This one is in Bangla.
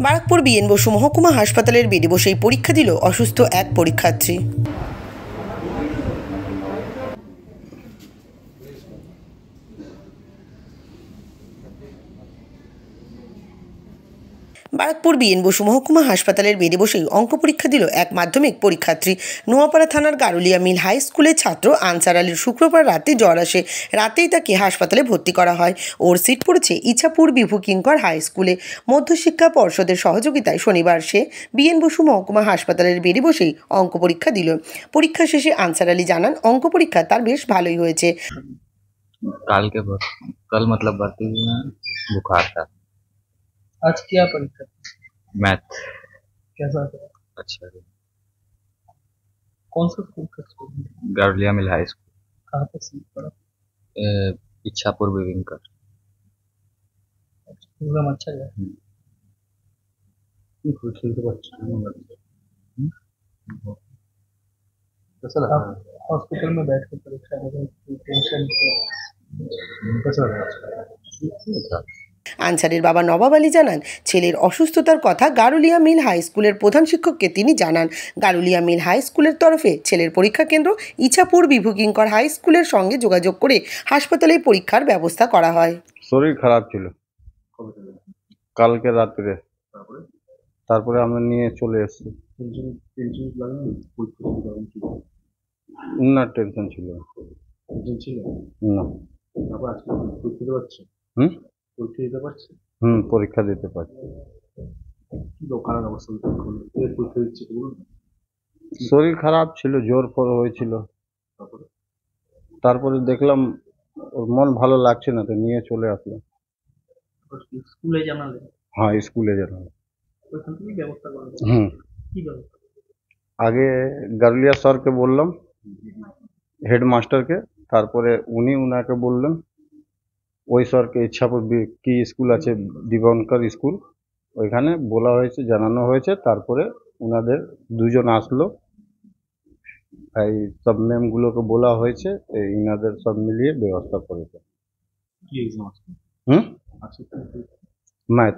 বারাকপুর বিএন বসু মহকুমা হাসপাতালের বেডে বসেই পরীক্ষা দিল অসুস্থ এক পরীক্ষার্থী। বারাকপুর বিএন বসু মহকুমা হাসপাতালের বেডে বসেই অঙ্ক পরীক্ষা দিল এক মাধ্যমিক পরীক্ষার্থী। নোয়াপাড়া থানার গারুলিয়া মিল হাই স্কুলের ছাত্র আনসার আলীর শুক্রবার রাতে জ্বর আসে। রাতেই তাকে হাসপাতালে ভর্তি করা হয়। ওর সিট পড়েছে ইছাপুর বিভু কিঙ্কর হাই স্কুলে। মধ্যশিক্ষা পর্ষদের সহযোগিতায় শনিবার সে বিএন বসু মহকুমা হাসপাতালের বেডে বসেই অঙ্ক পরীক্ষা দিল। পরীক্ষা শেষে আনসার আলী জানান, অঙ্ক পরীক্ষা তার বেশ ভালোই হয়েছে। कल मतलब भर्ती में बुखार था। आज क्या परीक्षा? मैथ। कैसा था? अच्छा। कौन सा स्कूल का स्कूल? गारुलिया मिल हाई स्कूल। कहाँ पे सीट पड़ा? इच्छापुर विविंकर। प्रोग्राम अच्छा गया? आप हॉस्पिटल में बैठ कर परीक्षा दे रहे हैं, टेंशन कैसा रहा? আনসারের বাবা নবাব আলী জানান, ছেলের অসুস্থতার কথা গারুলিয়া মিল হাই স্কুলের প্রধান শিক্ষককে তিনি জানান। গারুলিয়া মিল হাই স্কুলের তরফে ছেলের পরীক্ষা কেন্দ্র ইছাপুর বিভু কিঙ্কর হাই স্কুলের সঙ্গে যোগাযোগ করে হাসপাতালে পরীক্ষার ব্যবস্থা করা হয়। শরীর খারাপ ছিল কালকে রাত্রে, তারপরে আমরা নিয়ে চলে এসেছি। না, টেনশন ছিল না। পরীক্ষা দিতে পারছি। শরীর খারাপ ছিল, জ্বর ফর হয়েছিল, তারপরে দেখলাম ওর মন ভালো লাগছে না, তো নিয়ে চলে আসলাম। স্কুলে জানালে? হ্যাঁ, স্কুলে জানালাম। ওইখান থেকে ব্যবস্থা করা? কি ব্যবস্থা? আগে গারুলিয়া স্যারকে বললাম, হেডমাস্টারকে, তারপরে উনাকে বললেন ওই স্যারকে ইচ্ছাপুর কি স্কুল আছে দিগঙ্কর স্কুল, ওইখানে বলা হয়েছে, জানানো হয়েছে। তারপরে ওনাদের দুজন আসলো, এই সব নেমগুলোকে বলা হয়েছে, ইনাদের সব মিলিয়ে ব্যবস্থা করেছে। ম্যাথ।